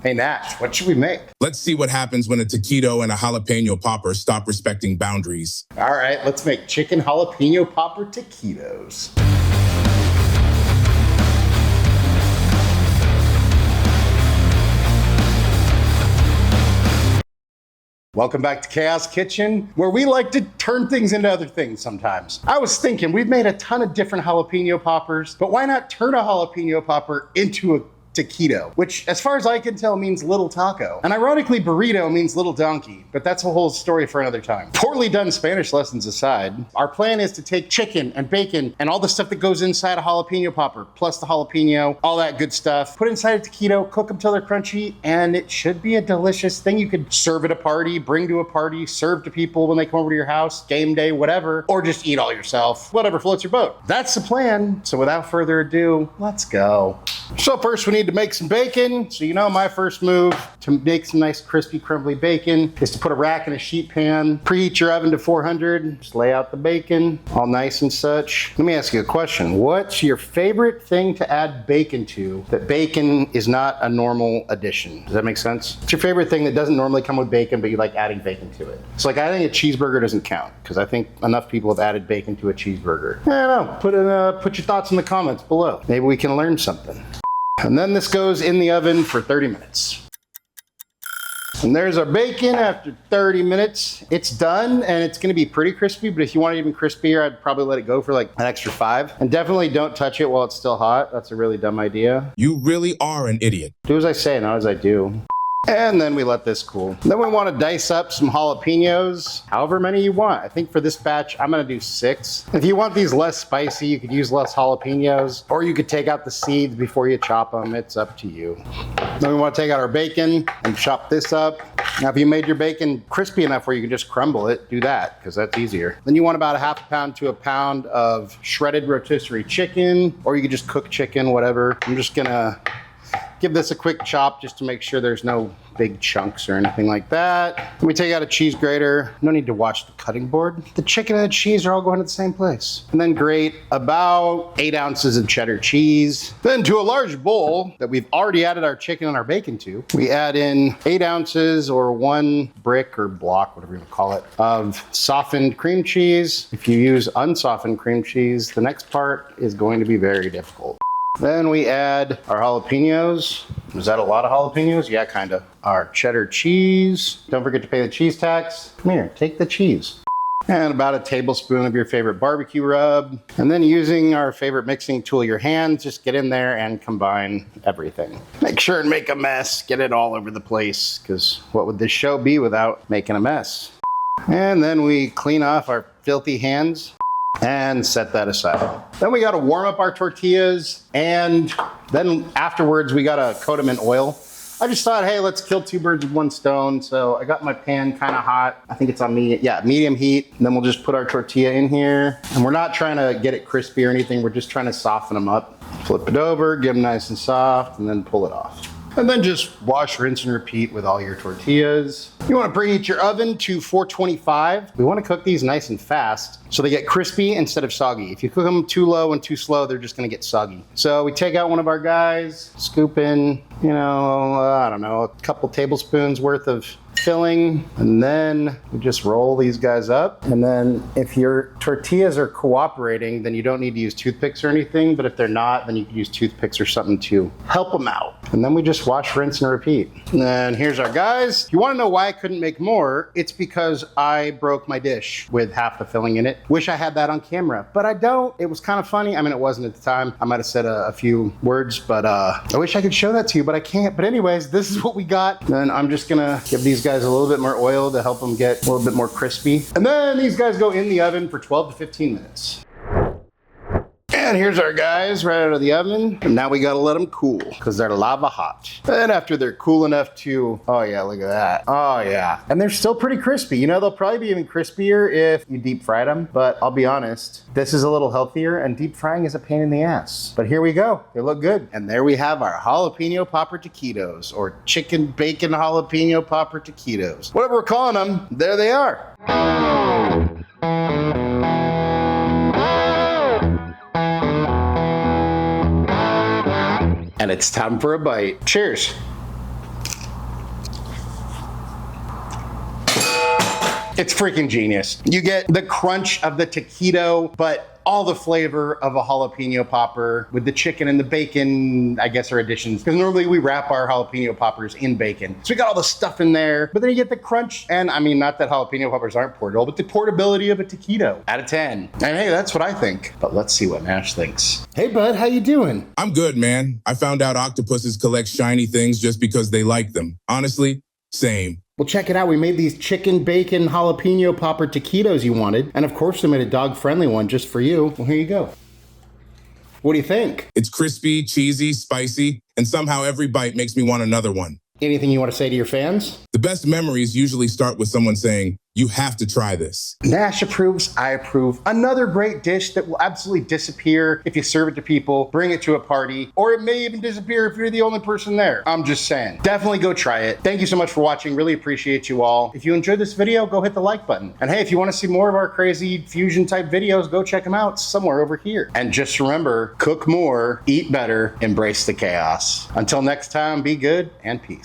Hey Nash, what should we make? Let's see what happens when a taquito and a jalapeno popper stop respecting boundaries. All right, let's make chicken jalapeno popper taquitos. Welcome back to Chaos Kitchen, where we like to turn things into other things sometimes. I was thinking, we've made a ton of different jalapeno poppers, but why not turn a jalapeno popper into a taquito, which as far as I can tell means little taco. And ironically, burrito means little donkey, but that's a whole story for another time. Poorly done Spanish lessons aside, our plan is to take chicken and bacon and all the stuff that goes inside a jalapeno popper, plus the jalapeno, all that good stuff, put inside a taquito, cook them till they're crunchy, and it should be a delicious thing you could serve at a party, bring to a party, serve to people when they come over to your house, game day, whatever, or just eat all yourself, whatever floats your boat. That's the plan. So without further ado, let's go. So first we need to make some bacon. So you know my first move to make some nice crispy crumbly bacon is to put a rack in a sheet pan, preheat your oven to 400, just lay out the bacon all nice and such. Let me ask you a question. What's your favorite thing to add bacon to that bacon is not a normal addition? Does that make sense? What's your favorite thing that doesn't normally come with bacon but you like adding bacon to it? So like I think a cheeseburger doesn't count because I think enough people have added bacon to a cheeseburger. I don't know, put your thoughts in the comments below. Maybe we can learn something. And then this goes in the oven for 30 minutes. And there's our bacon after 30 minutes. It's done and it's gonna be pretty crispy, but if you want it even crispier, I'd probably let it go for like an extra 5. And definitely don't touch it while it's still hot. That's a really dumb idea. You really are an idiot. Do as I say, not as I do. And then we let this cool. Then we want to dice up some jalapenos, however many you want. I think for this batch, I'm gonna do 6. If you want these less spicy, you could use less jalapenos, or you could take out the seeds before you chop them. It's up to you. Then we want to take out our bacon and chop this up. Now, if you made your bacon crispy enough where you can just crumble it, do that, because that's easier. Then you want about a ½ pound to a pound of shredded rotisserie chicken, or you could just cook chicken, whatever. I'm just gonna give this a quick chop just to make sure there's no big chunks or anything like that. Then we take out a cheese grater. No need to watch the cutting board. The chicken and the cheese are all going to the same place. And then grate about 8 ounces of cheddar cheese. Then to a large bowl that we've already added our chicken and our bacon to, we add in 8 ounces or 1 brick or block, whatever you want to call it, of softened cream cheese. If you use unsoftened cream cheese, the next part is going to be very difficult. Then we add our jalapenos. Is that a lot of jalapenos? Yeah, kind of. Our cheddar cheese. Don't forget to pay the cheese tax. Come here, take the cheese. And about a tablespoon of your favorite barbecue rub. And then using our favorite mixing tool, your hands, just get in there and combine everything. Make sure and make a mess. Get it all over the place, because what would this show be without making a mess? And then we clean off our filthy hands and set that aside. Then we gotta warm up our tortillas, and then afterwards we gotta coat them in oil. I just thought, hey, let's kill 2 birds with 1 stone. So I got my pan kind of hot. I think it's on medium heat. And then we'll just put our tortilla in here. And we're not trying to get it crispy or anything. We're just trying to soften them up. Flip it over, get them nice and soft, and then pull it off. And then just wash, rinse, and repeat with all your tortillas. You want to preheat your oven to 425. We want to cook these nice and fast so they get crispy instead of soggy. If you cook them too low and too slow, they're just going to get soggy. So we take out one of our guys, scoop in, I don't know, a couple tablespoons worth of filling, and then we just roll these guys up. And then if your tortillas are cooperating, then you don't need to use toothpicks or anything, but if they're not, then you can use toothpicks or something to help them out. And then we just wash, rinse, and repeat. And then here's our guys. If you want to know why I couldn't make more, it's because I broke my dish with half the filling in it. Wish I had that on camera, but I don't. It was kind of funny. I mean, it wasn't at the time. I might have said a few words, but I wish I could show that to you, but I can't. But anyways, this is what we got. Then I'm just gonna give these guys a little bit more oil to help them get a little bit more crispy. And then these guys go in the oven for 12 to 15 minutes. And here's our guys right out of the oven. And now we gotta let them cool because they're lava hot. And after they're cool enough to, oh yeah, look at that. Oh yeah. And they're still pretty crispy. You know, they'll probably be even crispier if you deep fried them. But I'll be honest, this is a little healthier and deep frying is a pain in the ass. But here we go. They look good. And there we have our jalapeno popper taquitos, or chicken bacon jalapeno popper taquitos. Whatever we're calling them, there they are. And it's time for a bite. Cheers. It's freaking genius. You get the crunch of the taquito, but all the flavor of a jalapeno popper with the chicken and the bacon, I guess, are additions. Because normally we wrap our jalapeno poppers in bacon. So we got all the stuff in there, but then you get the crunch. And I mean, not that jalapeno poppers aren't portable, but the portability of a taquito. Out of 10. And hey, that's what I think. But let's see what Nash thinks. Hey bud, how you doing? I'm good, man. I found out octopuses collect shiny things just because they like them. Honestly, same. Well, check it out. We made these chicken, bacon, jalapeno popper taquitos you wanted. And of course, we made a dog-friendly one just for you. Well, here you go. What do you think? It's crispy, cheesy, spicy, and somehow every bite makes me want another one. Anything you want to say to your fans? The best memories usually start with someone saying, "You have to try this." Nash approves, I approve. Another great dish that will absolutely disappear if you serve it to people, bring it to a party, or it may even disappear if you're the only person there. I'm just saying. Definitely go try it. Thank you so much for watching. Really appreciate you all. If you enjoyed this video, go hit the like button. And hey, if you want to see more of our crazy fusion type videos, go check them out somewhere over here. And just remember, cook more, eat better, embrace the chaos. Until next time, be good and peace.